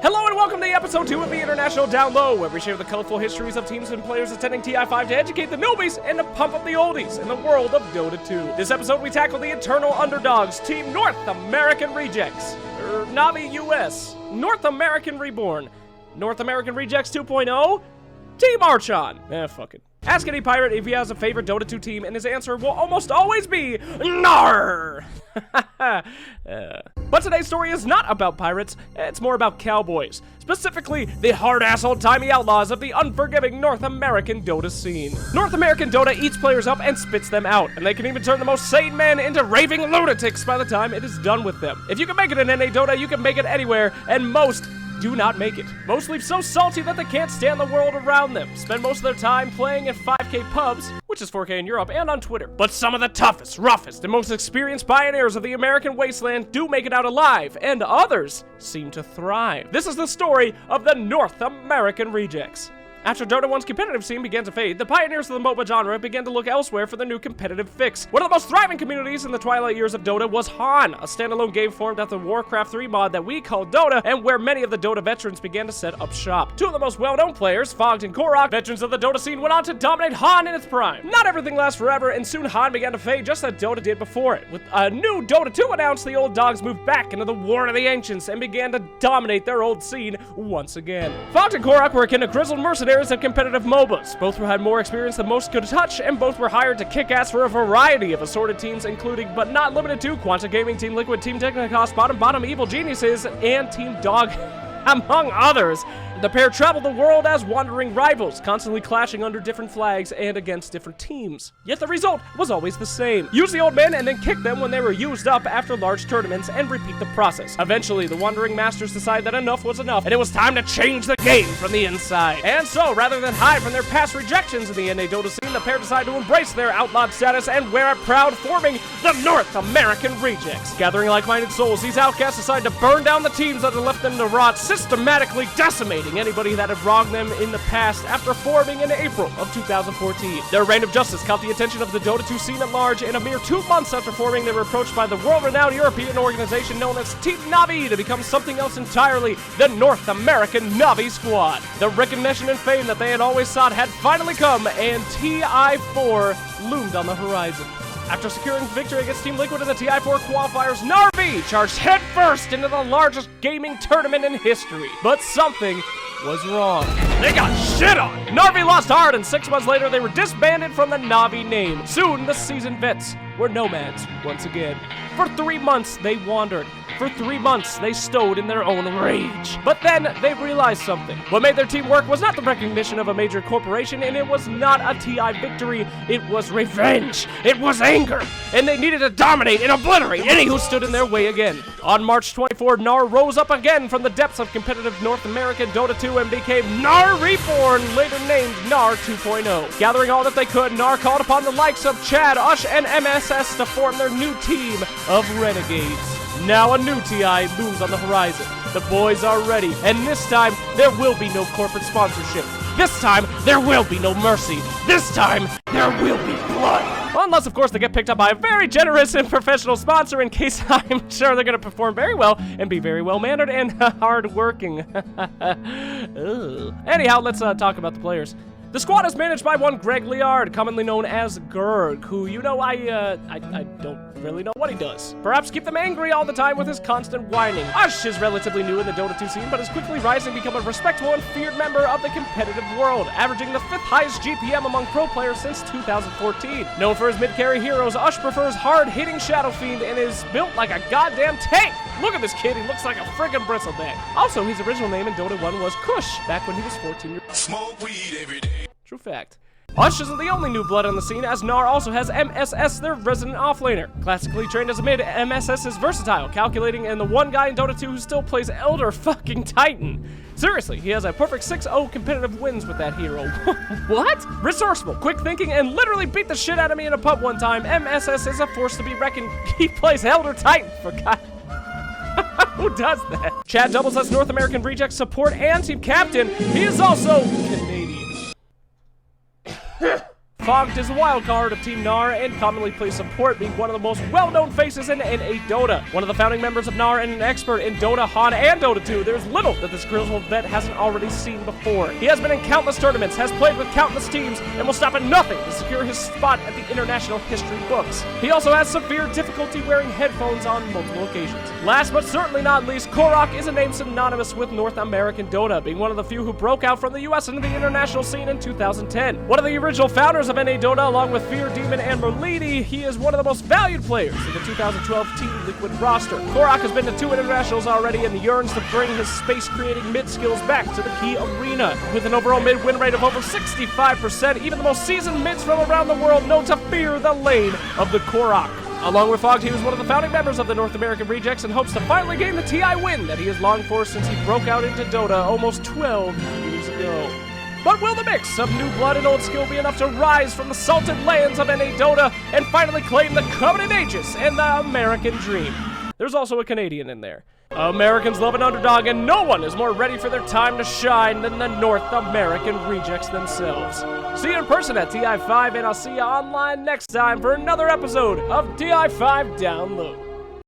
Hello and welcome to episode 2 of the International Down Low, where we share the colorful histories of teams and players attending TI5 to educate the newbies and to pump up the oldies in the world of Dota 2. This episode we tackle the eternal underdogs, Team North American Rejects, or Navi US, North American Reborn, North American Rejects 2.0, Team Archon. Fuck it. Ask any pirate if he has a favorite Dota 2 team, and his answer will almost always be NAR! But today's story is not about pirates, it's more about cowboys. Specifically, the hard-ass old-timey outlaws of the unforgiving North American Dota scene. North American Dota eats players up and spits them out, and they can even turn the most sane men into raving lunatics by the time it is done with them. If you can make it in NA Dota, you can make it anywhere, and most do not make it. Most leave so salty that they can't stand the world around them. Spend most of their time playing in 5K pubs, which is 4K in Europe, and on Twitter. But some of the toughest, roughest, and most experienced pioneers of the American wasteland do make it out alive, and others seem to thrive. This is the story of the North American Rejects. After Dota 1's competitive scene began to fade, the pioneers of the MOBA genre began to look elsewhere for their new competitive fix. One of the most thriving communities in the twilight years of Dota was Han, a standalone game formed after the Warcraft 3 mod that we call Dota, and where many of the Dota veterans began to set up shop. Two of the most well-known players, Fogged and Korok, veterans of the Dota scene, went on to dominate Han in its prime. Not everything lasts forever, and soon Han began to fade just as Dota did before it. With a new Dota 2 announced, the old dogs moved back into the War of the Ancients and began to dominate their old scene once again. Fogged and Korok were akin to grizzled mercenaries of competitive MOBAs. Both had more experience than most could touch, and both were hired to kick ass for a variety of assorted teams, including, but not limited to, Quanta Gaming, Team Liquid, Team Technicos, Bottom, Evil Geniuses, and Team Dog, among others. The pair traveled the world as wandering rivals, constantly clashing under different flags and against different teams. Yet the result was always the same. Use the old men and then kick them when they were used up after large tournaments and repeat the process. Eventually, the wandering masters decided that enough was enough, and it was time to change the game from the inside. And so, rather than hide from their past rejections in the NA Dota scene, the pair decided to embrace their outlawed status and wear it proud, forming the North American Rejects. Gathering like-minded souls, these outcasts decided to burn down the teams that had left them to rot, systematically decimating anybody that had wronged them in the past after forming in April of 2014. Their reign of justice caught the attention of the Dota 2 scene at large, and a mere 2 months after forming, they were approached by the world-renowned European organization known as Team Navi to become something else entirely, the North American Navi Squad. The recognition and fame that they had always sought had finally come, and TI4 loomed on the horizon. After securing victory against Team Liquid in the TI4 qualifiers, NAR-V charged headfirst into the largest gaming tournament in history. But something was wrong. They got shit on! NAR-V lost hard, and 6 months later, they were disbanded from the Navi name. Soon, the seasoned vets were nomads once again. For 3 months, they wandered. For 3 months, they stowed in their own rage. But then, they realized something. What made their team work was not the recognition of a major corporation, and it was not a TI victory. It was revenge. It was anger. And they needed to dominate and obliterate any who stood in their way again. On March 24, NAR rose up again from the depths of competitive North American Dota 2 and became NAR Reborn, later named NAR 2.0. Gathering all that they could, NAR called upon the likes of Chad, Ush, and MSS to form their new team of Renegades. Now a new TI looms on the horizon. The boys are ready, and this time, there will be no corporate sponsorship. This time, there will be no mercy. This time, there will be blood. Well, unless, of course, they get picked up by a very generous and professional sponsor, in case I'm sure they're going to perform very well and be very well-mannered and hard-working. Anyhow, let's talk about the players. The squad is managed by one Greg Liard, commonly known as Gerg, who, you know, I don't really know what he does. Perhaps keep them angry all the time with his constant whining. Ush is relatively new in the Dota 2 scene, but is quickly rising to become a respectable and feared member of the competitive world, averaging the 5th highest GPM among pro players since 2014. Known for his mid-carry heroes, Ush prefers hard-hitting Shadow Fiend and is built like a goddamn tank. Look at this kid, he looks like a friggin' bristleback. Also, his original name in Dota 1 was Kush, back when he was 14 years old. Smoke weed every day. True fact. Ush isn't the only new blood on the scene, as NAR also has MSS, their resident offlaner. Classically trained as a mid, MSS is versatile, calculating, and the one guy in Dota 2 who still plays Elder fucking Titan. Seriously, he has a perfect 6-0 competitive wins with that hero. What? Resourceful, quick thinking, and literally beat the shit out of me in a pub one time. MSS is a force to be reckoned. He plays Elder Titan, for God. Who does that? Chad doubles as North American Reject support and team captain. He is also Canadian. Fogged is a wild card of Team NAR and commonly plays support, being one of the most well-known faces in NA Dota. One of the founding members of NAR and an expert in Dota, Han, and Dota 2, there's little that this grizzled vet hasn't already seen before. He has been in countless tournaments, has played with countless teams, and will stop at nothing to secure his spot at the international history books. He also has severe difficulty wearing headphones on multiple occasions. Last but certainly not least, Korok is a name synonymous with North American Dota, being one of the few who broke out from the US into the international scene in 2010. One of the original founders of NA Dota, along with Fear Demon and Merlini, he is one of the most valued players in the 2012 Team Liquid roster. Korok has been to 2 internationals already and yearns to bring his space-creating mid skills back to the key arena. With an overall mid win rate of over 65%, even the most seasoned mids from around the world know to fear the lane of the Korok. Along with Fogged, he was one of the founding members of the North American Rejects and hopes to finally gain the TI win that he has longed for since he broke out into Dota almost 12 years ago. But will the mix of new blood and old skill be enough to rise from the salted lands of NA Dota and finally claim the coveted Aegis and the American dream? There's also a Canadian in there. Americans love an underdog, and no one is more ready for their time to shine than the North American Rejects themselves. See you in person at TI5, and I'll see you online next time for another episode of TI5 Download.